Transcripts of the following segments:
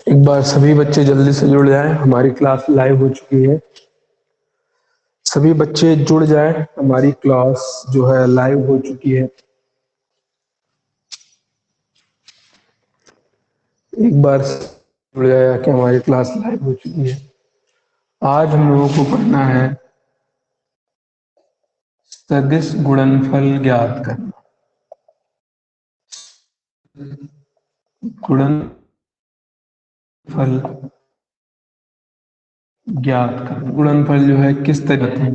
एक बार सभी बच्चे जल्दी से जुड़ जाएं, हमारी क्लास लाइव हो चुकी है। सभी बच्चे जुड़ जाएं, हमारी क्लास जो है लाइव हो चुकी है। एक बार जुड़ जाए कि हमारी क्लास लाइव हो चुकी है। आज हम लोगों को पढ़ना है सदिश गुणनफल ज्ञात करना। गुणनफल ज्ञात करना। गुणनफल जो है किस तरह है।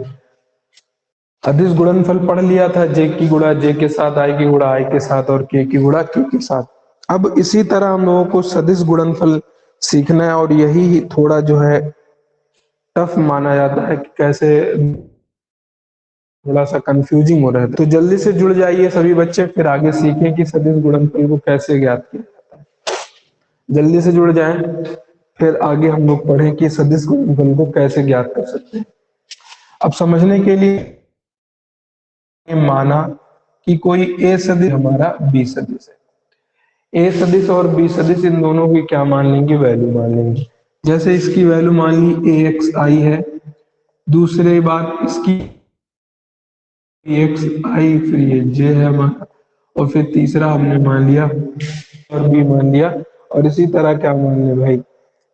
सदिश गुणनफल पढ़ लिया था, जे की गुणा जे के साथ, आई की गुणा आई के साथ और के की गुणा के साथ। अब इसी तरह हम लोगों को सदिश गुणनफल सीखना है और यही थोड़ा जो है टफ माना जाता है कि कैसे, थोड़ा सा कंफ्यूजिंग हो रहा है। तो जल्दी से जुड़ जाइए सभी बच्चे, फिर आगे सीखें कि सदिश गुणनफल को कैसे ज्ञात किया जाता है। जल्दी से जुड़ जाएं, फिर आगे हम लोग पढ़ें कि सदिश गुणनफल को कैसे ज्ञात कर सकते हैं। अब समझने के लिए माना कि कोई ए सदिश हमारा बी सदिश है। ए सदिश और बी सदिश इन दोनों की क्या मान लेंगे, वैल्यू मान लेंगे। जैसे इसकी वैल्यू मान ली ए एक्स आई है, दूसरी बात इसकी एक्स आई, फिर ये जे है हमारा, और फिर तीसरा हमने मान लिया और बी मान लिया, और इसी तरह क्या मान ले भाई,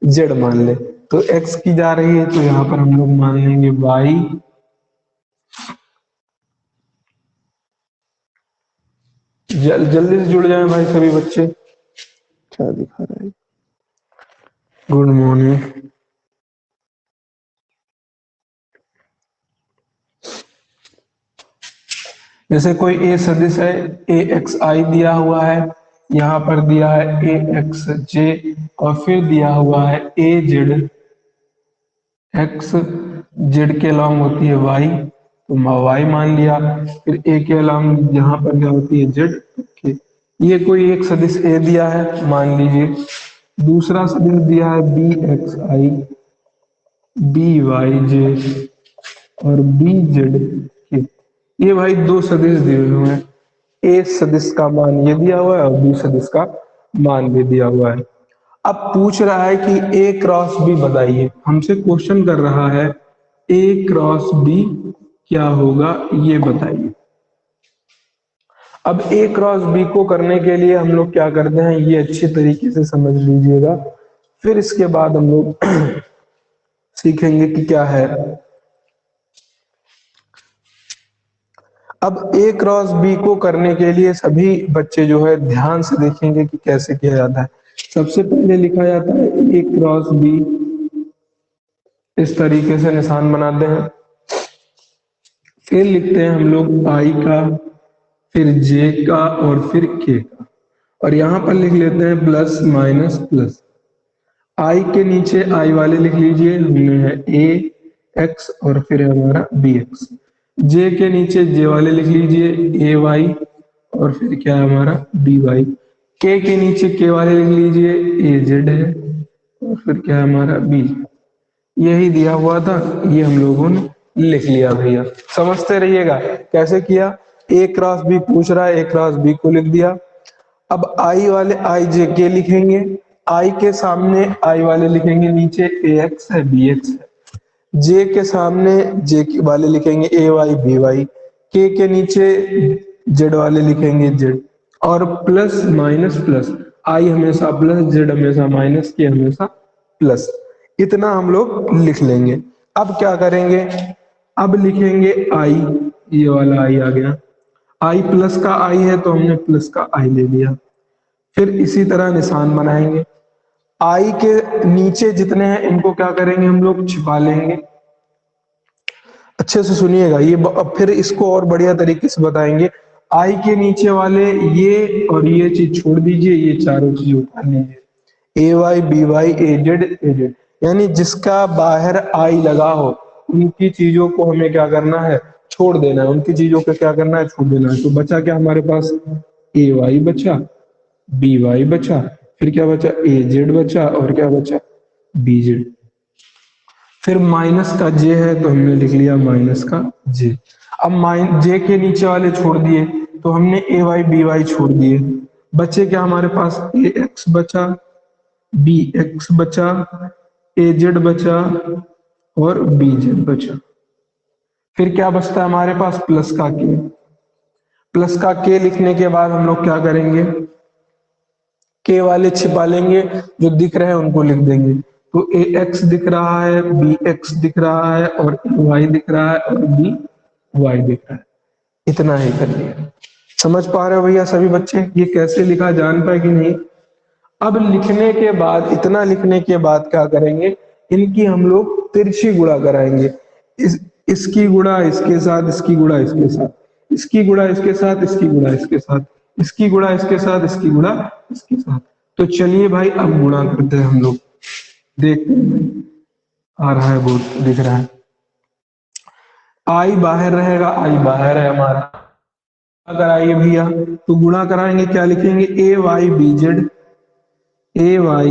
जेड मान ले। तो एक्स की जा रही है तो यहाँ पर हम लोग मान लेंगे वाई, जल्दी से जुड़ जाए भाई सभी बच्चे। क्या दिखा रहा है, गुड मॉर्निंग। जैसे कोई ए सदिश है, ए एक्स आई दिया हुआ है, यहाँ पर दिया है ए एक्स जे, और फिर दिया हुआ है ए जेड, एक्स जेड के अलॉन्ग होती है वाई, तो वाई मान लिया। फिर ए के अलॉन्ग यहाँ पर क्या होती है जेड। ये कोई एक सदिश ए दिया है मान लीजिए, दूसरा सदिश दिया है बी एक्स आई, बी वाई जे और बी जेड। ये भाई दो सदिश दिए हुए हैं, ए सदिश का मान ये दिया हुआ है और बी सदिश का मान भी दिया हुआ है। अब पूछ रहा है कि ए क्रॉस बी बताइए, हमसे क्वेश्चन कर रहा है ए क्रॉस बी क्या होगा ये बताइए। अब ए क्रॉस बी को करने के लिए हम लोग क्या करते हैं, ये अच्छी तरीके से समझ लीजिएगा, फिर इसके बाद हम लोग सीखेंगे कि क्या है। अब ए क्रॉस बी को करने के लिए सभी बच्चे जो है ध्यान से देखेंगे कि कैसे किया जाता है। सबसे पहले लिखा जाता है ए क्रॉस बी, इस तरीके से निशान बनाते हैं। फिर लिखते हैं हम लोग आई का, फिर जे का और फिर के का, और यहां पर लिख लेते हैं प्लस माइनस प्लस। आई के नीचे आई वाले लिख लीजिए, हमने है ए एक्स और फिर है हमारा बी एक्स। जे के नीचे जे वाले लिख लीजिए ए वाई और फिर क्या है हमारा बी वाई। के नीचे के वाले लिख लीजिए ए जेड है और फिर क्या है हमारा बी। यही दिया हुआ था, ये हम लोगों ने लिख लिया भैया। समझते रहिएगा कैसे किया। ए क्रॉस बी पूछ रहा है, ए क्रॉस बी को लिख दिया। अब आई वाले आई जे के लिखेंगे, आई के सामने आई वाले लिखेंगे नीचे ए एक्स है बी एक्स है, जे के सामने जे वाले लिखेंगे ए वाई बी वाई, के नीचे जेड वाले लिखेंगे जेड, और प्लस माइनस प्लस, आई हमेशा प्लस, जेड हमेशा माइनस, के हमेशा प्लस। इतना हम लोग लिख लेंगे। अब क्या करेंगे, अब लिखेंगे आई, ये वाला आई आ गया, आई प्लस का आई है तो हमने प्लस का आई ले लिया। फिर इसी तरह निशान बनाएंगे, आई के नीचे जितने हैं इनको क्या करेंगे हम लोग छिपा लेंगे। अच्छे से सुनिएगा, ये अब फिर इसको और बढ़िया तरीके से बताएंगे। आई के नीचे वाले ये और ये चीज छोड़ दीजिए, ये चारों चीज उठा लीजिए, ए वाई बी वाई ए जेड, यानी जिसका बाहर आई लगा हो उनकी चीजों को हमें क्या करना है, छोड़ देना है। उनकी चीजों को क्या करना है, छोड़ देना है। तो बचा क्या हमारे पास, ए वाई बचा, बी वाई बचा, फिर क्या बचा ए जेड बचा, और क्या बचा बी जेड। फिर माइनस का जे है तो हमने लिख लिया माइनस का जे। अब जे के नीचे वाले छोड़ दिए तो हमने ए वाई बी वाई छोड़ दिए, बचे क्या हमारे पास ए एक्स बचा, बी एक्स बचा, ए जेड बचा और बी जेड बचा। फिर क्या बचता है हमारे पास, प्लस का के। प्लस का के लिखने के बाद हम लोग क्या करेंगे, के वाले छिपा लेंगे, जो दिख रहे हैं उनको लिख देंगे। तो ए एक्स दिख रहा है, बी एक्स दिख रहा है और ए वाई दिख रहा है और बी वाई दिख रहा है। इतना ही कर लिया। समझ पा रहे हो भैया सभी बच्चे, ये कैसे लिखा, जान पाए कि नहीं। अब लिखने के बाद, इतना लिखने के बाद क्या करेंगे, इनकी हम लोग तिरछी गुणा कराएंगे। इसकी गुणा इसके साथ, इसकी गुणा इसके साथ, इसकी गुणा इसके साथ, इसकी गुणा इसके साथ, इसकी गुणा इसके साथ, इसकी गुणा इसके साथ। तो चलिए भाई अब गुणा करते हैं हम लोग, देखते हैं आ रहा है, बहुत दिख रहा है। आई बाहर रहेगा, आई बाहर है हमारा, कराइए भैया। तो गुणा कराएंगे, क्या लिखेंगे, ए वाई बी जेड, ए वाई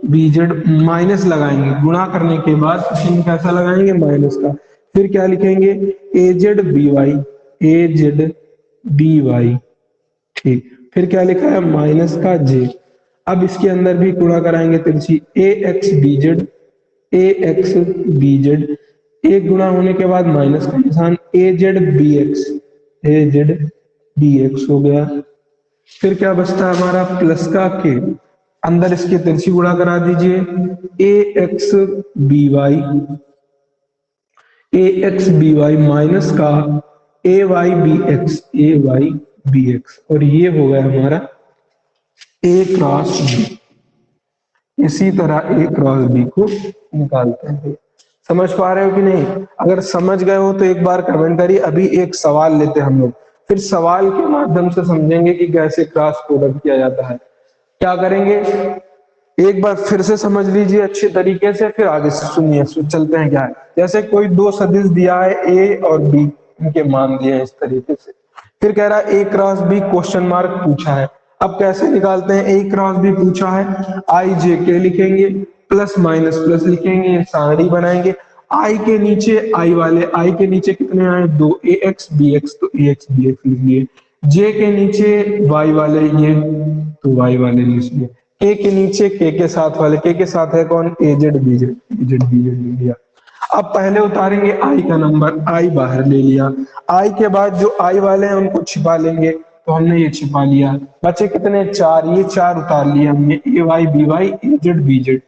बी जेड माइनस लगाएंगे। गुणा करने के बाद चिन्ह कैसा लगाएंगे, माइनस का। फिर क्या लिखेंगे, ए जेड बी वाई, ए जेड बी वाई। ठीक, फिर क्या लिखा है, माइनस का जे। अब इसके अंदर भी गुणा कराएंगे तिरछी, ए एक्स बी जेड, ए एक्स बी जेड। एक गुणा होने के बाद माइनस का निशान, ए जेड बी एक्स, ए जेड बी एक्स हो गया। फिर क्या बचता है हमारा, प्लस का के। अंदर इसके तिरछी गुणा करा दीजिए, ए एक्स बी वाई, ए एक्स बी वाई माइनस का ए Y B X, A Y B x. और ये हो गया हमारा ए क्रॉस बी। इसी तरह ए क्रॉस बी को निकालते हैं। समझ पा रहे हो कि नहीं। अगर समझ गए हो तो एक बार कमेंट करिए। अभी एक सवाल लेते हैं हम लोग, फिर सवाल के माध्यम से समझेंगे कि कैसे क्रॉस प्रोडक्ट किया जाता है। क्या करेंगे, एक बार फिर से समझ लीजिए अच्छे तरीके से, फिर आगे से सुनिए, चलते हैं। क्या है, जैसे कोई दो सदिश दिया है, ए और बी, इनके मान दिए हैं इस तरीके से। फिर कह रहा है ए क्रॉस बी क्वेश्चन मार्क पूछा है। अब कैसे निकालते हैं, ए क्रॉस बी पूछा है, आई जे के लिखेंगे, प्लस माइनस प्लस लिखेंगे, सारणी बनाएंगे। आई के नीचे आई वाले, आई के नीचे कितने आए, दो, ए एक्स बी एक्स, तो ए एक्स बी एक्स लिख लिए। जे के नीचे वाई वाले, ये तो वाई वाले लिख लिए। के नीचे के साथ वाले, के साथ है कौन, ए जेड बी जेड, ए जेड बी जेड ले लिया। अब पहले उतारेंगे आई का नंबर, आई बाहर ले लिया। आई के बाद जो आई वाले हैं उनको छिपा लेंगे, तो हमने ये छिपा लिया। बचे कितने, चार, ये चार उतार लिए हमने, ए वाई बी वाई, ए जेड बी जेड।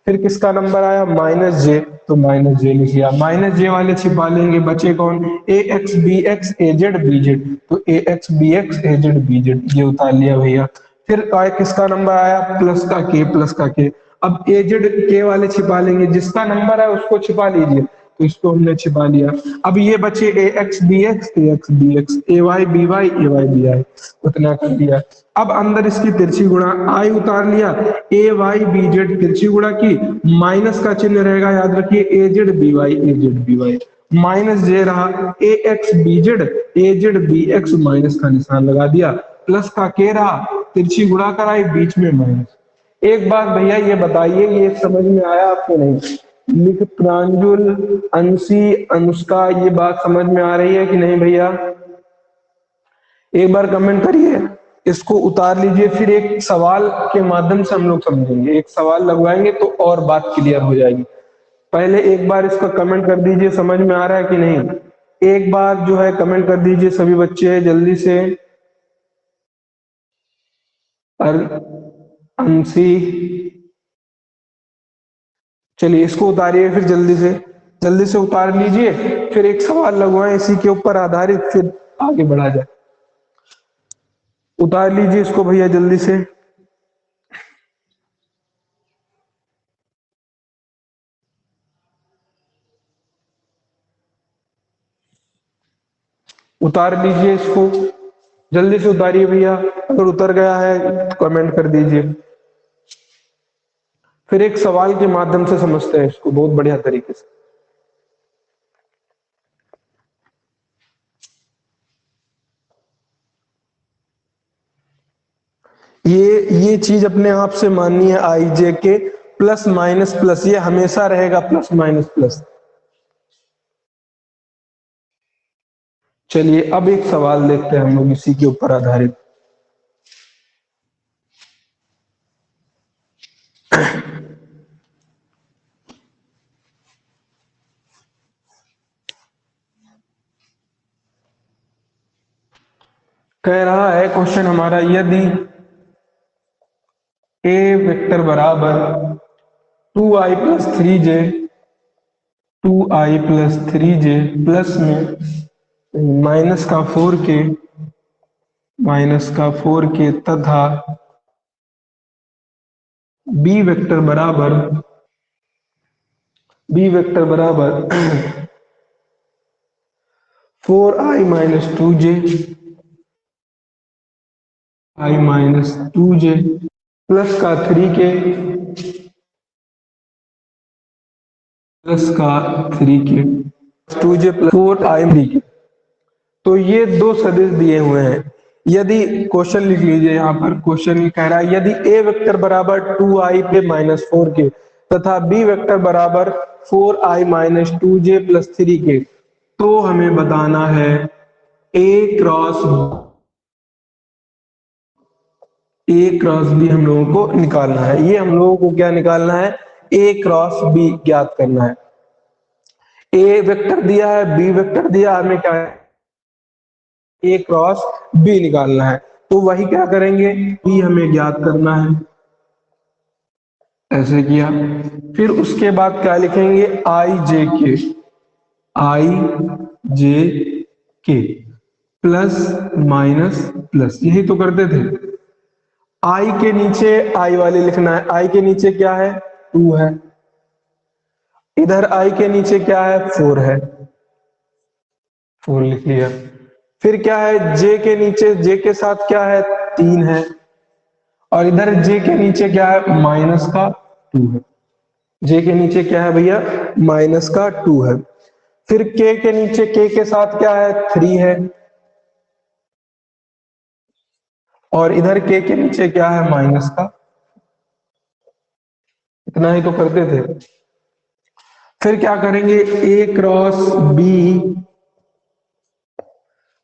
फिर किसका नंबर आया, माइनस जे, तो माइनस जे लिख लिया। माइनस जे वाले छिपा लेंगे, बचे कौन, ए एक्स बी एक्स, ए जेड बी जेड, तो ए एक्स बी एक्स, ए जेड बी जेड, ये उतार लिया भैया। फिर किसका नंबर आया, प्लस का के, प्लस का के। अब ए जेड के वाले छिपा लेंगे, जिसका नंबर है उसको छिपा लीजिए, तो इसको हमने छिपा लिया। अब ये बचे A X B X, A X B X, A Y B Y, A Y B I, उतना कर दिया। अब अंदर इसकी तिरछी गुणा, आई उतार लिया, ए वाई बी जेड तिरछी गुणा की, माइनस का चिन्ह रहेगा, याद रखिए, ए जेड बी वाई, ए जेड बी वाई, माइनस जे रहा, ए एक्स बी जेड, ए जेड बी एक्स, माइनस का निशान लगा दिया। प्लस का के रहा, तिरछी गुणा कराई, बीच में माइनस। एक बात भैया ये बताइए, ये समझ में आया आपको नहीं, लिख प्रांजुल, अंशी, अनुष्का, ये बात समझ में आ रही है कि नहीं भैया, एक बार कमेंट करिए। इसको उतार लीजिए, फिर एक सवाल के माध्यम से हम लोग समझेंगे, एक सवाल लगवाएंगे तो और बात क्लियर हो जाएगी। पहले एक बार इसका कमेंट कर दीजिए, समझ में आ रहा है कि नहीं। एक बार जो है कमेंट कर दीजिए सभी बच्चे जल्दी से। अंशी, चलिए इसको उतारिए, फिर जल्दी से उतार लीजिए, फिर एक सवाल लगवाएं इसी के ऊपर आधारित, फिर आगे बढ़ा जाए। उतार लीजिए इसको भैया जल्दी से। उतार लीजिए इसको, जल्दी से उतारिए भैया। अगर उतर गया है तो कमेंट कर दीजिए, फिर एक सवाल के माध्यम से समझते हैं इसको बहुत बढ़िया तरीके से। ये चीज अपने आप से माननी है, आई जे के प्लस माइनस प्लस, ये हमेशा रहेगा प्लस माइनस प्लस। चलिए अब एक सवाल देखते हैं हम लोग इसी के ऊपर आधारित। कह रहा है क्वेश्चन हमारा, यदि ए वेक्टर बराबर 2i+3j 2i+3j प्लस में माइनस का 4k तथा बी वेक्टर बराबर 4i-2j प्लस का 3k प्लस का 3k 2j प्लस 4i। तो ये दो सदिश दिए हुए हैं। यदि क्वेश्चन लिख लीजिए, यहाँ पर क्वेश्चन कह रहा है यदि ए वेक्टर बराबर 2i पे -4k तथा बी वेक्टर बराबर 4i-2j+3k, तो हमें बताना है ए क्रॉस बी हम लोगों को निकालना है। ये हम लोगों को क्या निकालना है, ए क्रॉस बी ज्ञात करना है। ए वेक्टर दिया है, बी वेक्टर दिया, हमें क्या है, ए क्रॉस बी निकालना है। तो वही क्या करेंगे, बी हमें ज्ञात करना है, ऐसे किया। फिर उसके बाद क्या लिखेंगे, आई जे के प्लस माइनस प्लस, यही तो करते थे। आई के नीचे आई वाले लिखना है। आई के नीचे क्या है, 2 है। इधर आई के नीचे क्या है, 4 है, 4 लिख लिया। फिर क्या है, जे के नीचे, जे के साथ क्या है, 3 है। और इधर जे के नीचे क्या है, -2 है। जे के नीचे क्या है भैया, -2 है। फिर के के नीचे, के के साथ क्या है, 3 है। और इधर के नीचे क्या है, इतना ही तो करते थे। फिर क्या करेंगे, ए क्रॉस बी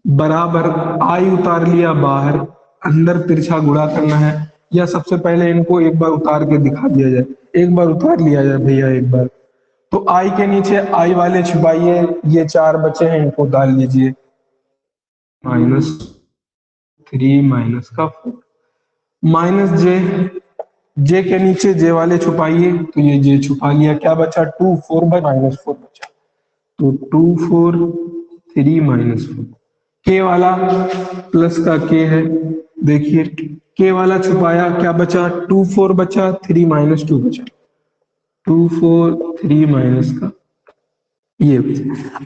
बराबर आई उतार लिया बाहर, अंदर तिरछा गुणा करना है। या सबसे पहले इनको एक बार उतार के दिखा दिया जाए, एक बार उतार लिया जाए भैया एक बार। तो आई के नीचे आई वाले छुपाइए, ये 4 बचे हैं, इनको डाल लीजिए। -3 -4 माइनस जे, जे के नीचे जे वाले छुपाइए, तो ये जे छुपा लिया। क्या बचा, 2 4 बाई -4 बचा। तो 2 4 3 -4, के वाला प्लस का के है, देखिए के वाला छुपाया, क्या बचा, 2 4 बचा, 3 -2 बचा। 2 4 3 माइनस का ये।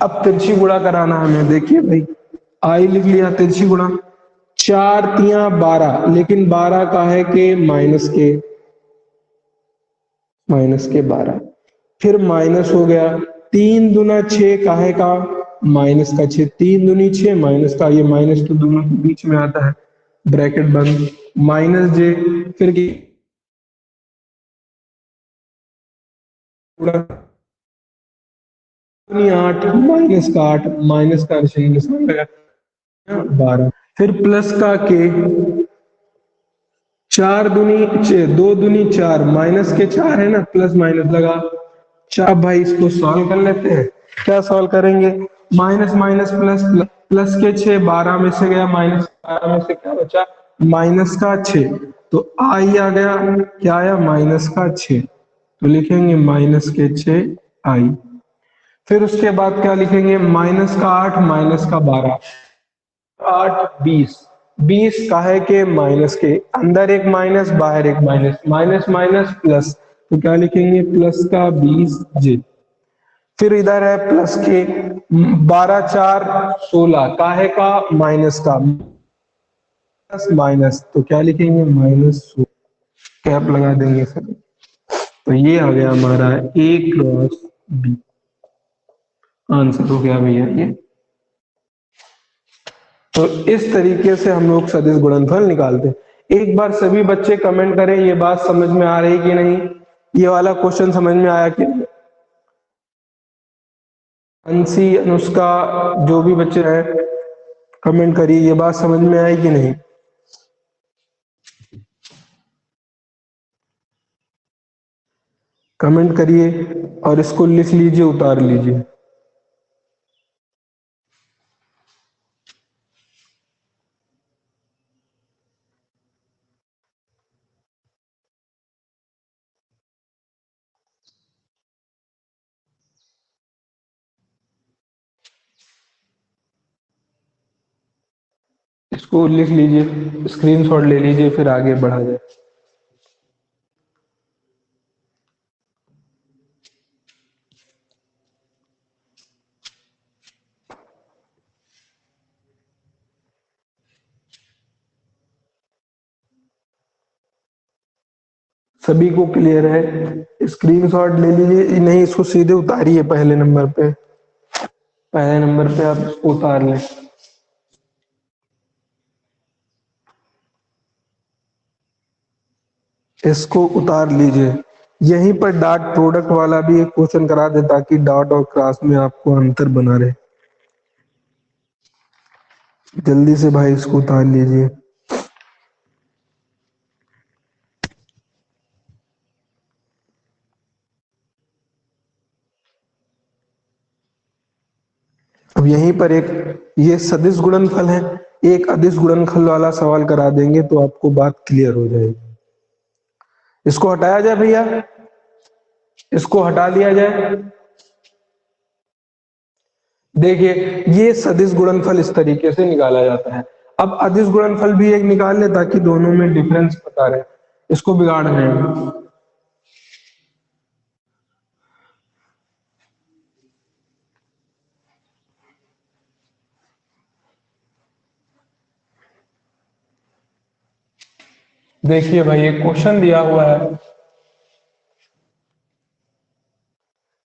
अब तिरछी गुणा कराना हमें, देखिए भाई, आई लिख लिया, तिरछी गुणा, 4 तिया 12, लेकिन 12 का है के माइनस के 12। फिर माइनस हो गया, 3 दूना 6 काहे का, -6, 3 दूनी 6 माइनस का, ये माइनस तो दोनों के बीच में आता है, ब्रैकेट बंद, माइनस जे। फिर 8 -8 माइनस का निशान लगा, 12। फिर प्लस का के, 4 दूनी 6, 2 दूनी 4, माइनस के 4 है ना, प्लस माइनस लगा 4। भाई इसको सॉल्व कर लेते हैं। क्या सॉल्व करेंगे, माइनस माइनस प्लस, प्लस के 6 12 में से गया, -12 में से क्या बचा, -6। तो आई आ गया, क्या आया, -6। तो लिखेंगे -6 आई। फिर उसके बाद क्या लिखेंगे, -8 -12, 8 20, 20 काहे के, माइनस के, अंदर एक माइनस बाहर एक माइनस, माइनस माइनस प्लस, तो क्या लिखेंगे, प्लस का 20 जे। फिर इधर है प्लस के, 12 4 16 काहे का, माइनस का, प्लस माइनस, तो क्या लिखेंगे, -16, कैप लगा देंगे सर। तो ये आ गया हमारा ए क्रॉस बी, आंसर हो गया भैया ये। तो इस तरीके से हम लोग सदिश गुणनफल निकालते हैं। एक बार सभी बच्चे कमेंट करें, ये बात समझ में आ रही कि नहीं, ये वाला क्वेश्चन समझ में आया कि नहीं। अंशी, अनुष्का, जो भी बच्चे हैं कमेंट करिए, ये बात समझ में आई कि नहीं। कमेंट करिए और इसको लिख लीजिए, उतार लीजिए। इसको लिख लीजिए, स्क्रीनशॉट ले लीजिए, फिर आगे बढ़ा जाए। सभी को क्लियर है? स्क्रीनशॉट ले लीजिए, नहीं इसको सीधे उतारिए पहले नंबर पे, पहले नंबर पे आप इसको उतार लें। इसको उतार लीजिए। यहीं पर डॉट प्रोडक्ट वाला भी एक क्वेश्चन करा दे ताकि डॉट और क्रॉस में आपको अंतर बना रहे। जल्दी से भाई इसको उतार लीजिए। अब यहीं पर एक ये सदिश गुणनफल है, एक अदिश गुणनफल वाला सवाल करा देंगे तो आपको बात क्लियर हो जाएगी। इसको हटाया जाए भैया, इसको हटा दिया जाए। देखिए ये सदिश गुणनफल इस तरीके से निकाला जाता है। अब अदिश गुणनफल भी एक निकाल ले ताकि दोनों में डिफरेंस पता रहे। इसको बिगाड़ रहे हैं। देखिए भाई एक क्वेश्चन दिया हुआ है,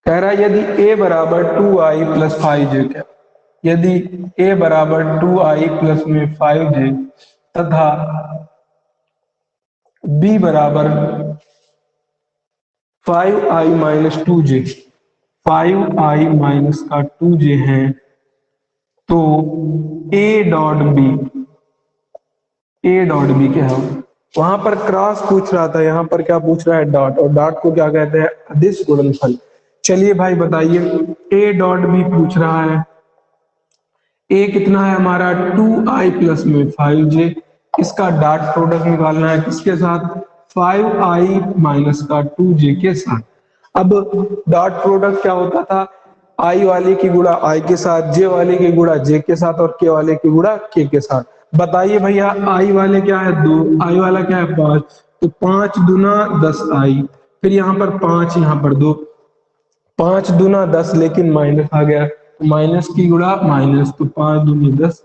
कह रहा है यदि a बराबर 2i प्लस 5j क्या, यदि a बराबर 2i प्लस में 5j तथा b बराबर 5i minus 2j, 5i minus का 2j है, तो a dot B, A dot B क्या है? वहां पर क्रॉस पूछ रहा था, यहाँ पर क्या पूछ रहा है? डॉट। और डॉट को क्या कहते हैं? अदिश गुणनफल। चलिए भाई बताइए, ए डॉट बी पूछ रहा है। ए कितना है हमारा? 2i प्लस में 5j। इसका डॉट प्रोडक्ट निकालना है किसके साथ? 5i माइनस का 2j के साथ। अब डॉट प्रोडक्ट क्या होता था? आई वाले की गुणा आई के साथ, जे वाले की गुणा जे के साथ, और के वाले की गुणा के साथ। बताइए भैया, आई वाले क्या है? 2, आई वाला क्या है? 5, तो 5 दूना 10 आई, फिर यहाँ पर 5, यहाँ पर 2, 5 दूना 10, लेकिन माइनस आ गया, तो माइनस की गुणा माइनस, तो 5 दूनी 10।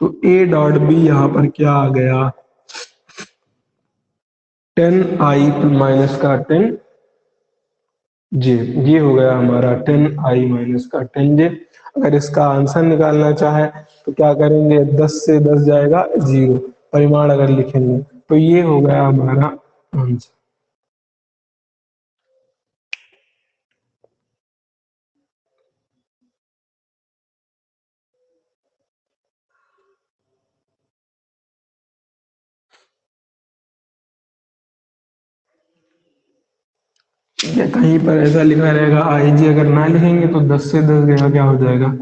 तो ए डॉट बी यहाँ पर क्या आ गया? 10i माइनस का 10 जे। ये हो गया हमारा 10i माइनस का 10j। अगर इसका आंसर निकालना चाहे तो क्या करेंगे? 10 से 10 जाएगा 0, परिमाण अगर लिखेंगे तो ये हो गया हमारा आंसर। या कहीं पर ऐसा लिखा रहेगा आई जी, अगर ना लिखेंगे तो 10 से 10 गया क्या हो जाएगा?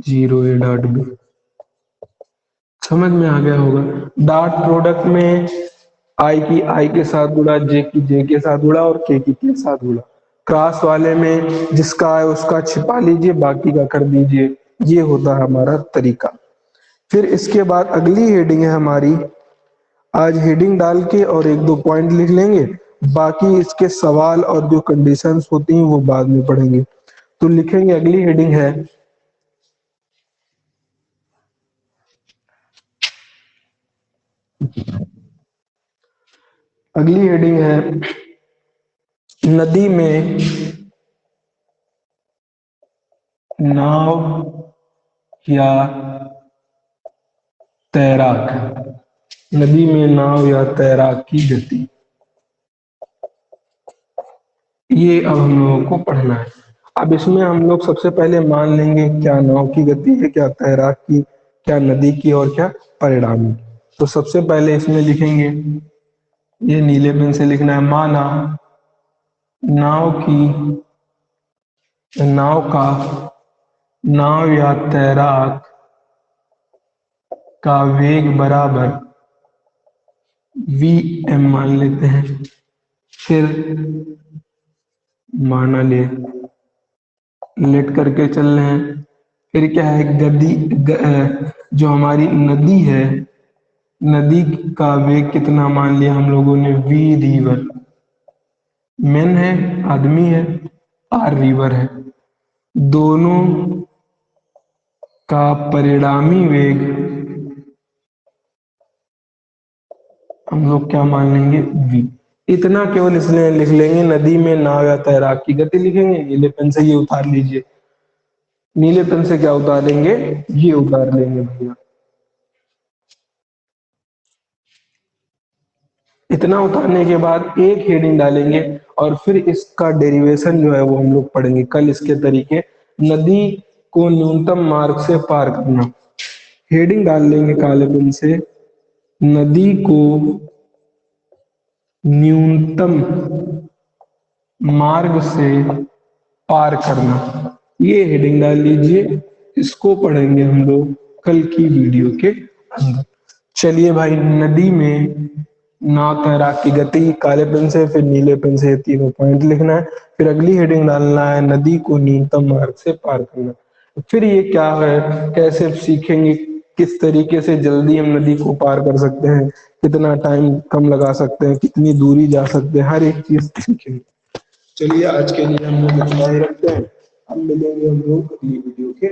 0, ए डॉट बी। समझ में आ गया होगा। डॉट प्रोडक्ट में आई की आई के साथ गुणा, जे की जे के साथ गुणा, और के की के साथ गुणा। क्रॉस वाले में जिसका है उसका छिपा लीजिए, बाकी का कर दीजिए। ये होता है हमारा तरीका। फिर इसके बाद अगली हेडिंग है हमारी, आज हेडिंग डाल के और एक दो पॉइंट लिख लेंगे, बाकी इसके सवाल और जो कंडीशंस होती हैं वो बाद में पढ़ेंगे। तो लिखेंगे, अगली हेडिंग है, अगली हेडिंग है नदी में नाव या तैराक, नदी में नाव या तैराक की गति। ये अब हम लोगों को पढ़ना है। अब इसमें हम लोग सबसे पहले मान लेंगे क्या नाव की गति है, क्या तैराक की, क्या नदी की, और क्या परिणामी। तो सबसे पहले इसमें लिखेंगे, ये नीले पेन से लिखना है, माना नाव की, नाव का, नाव या तैराक का वेग बराबर वी एम मान लेते हैं। फिर माना ले, लेट करके चल रहे हैं। फिर क्या है जो हमारी नदी है, नदी का वेग कितना मान लिया हम लोगों ने, वी रिवर। मैन है, आदमी है, आर रिवर है। दोनों का परिणामी वेग हम लोग क्या मान लेंगे, v। इतना केवल इसलिए लिख लेंगे, नदी में नाव या तैराक की गति लिखेंगे, नीले पेन से ये उतार लीजिए। नीले पेन से क्या उतारेंगे, ये उतार लेंगे भैया। इतना उतारने के बाद एक हेडिंग डालेंगे और फिर इसका डेरिवेशन जो है वो हम लोग पढ़ेंगे कल इसके तरीके। नदी को न्यूनतम मार्ग से पार करना, हेडिंग डाल लेंगे काले पेन से, नदी को न्यूनतम मार्ग से पार करना, ये हेडिंग डाल लीजिए। इसको पढ़ेंगे हम लोग कल की वीडियो के अंदर। चलिए भाई, नदी में नाव तैराक की गति, काले पेन से, फिर नीले पेन से तीनों पॉइंट लिखना है। फिर अगली हेडिंग डालना है, नदी को न्यूनतम मार्ग से पार करना। फिर ये क्या है, कैसे सीखेंगे, किस तरीके से जल्दी हम नदी को पार कर सकते हैं, कितना टाइम कम लगा सकते हैं, कितनी दूरी जा सकते हैं, हर एक चीज सीखेंगे। चलिए आज के लिए हम लोग इतना ही रखते हैं। अब मिलेंगे हम लोग अगली वीडियो के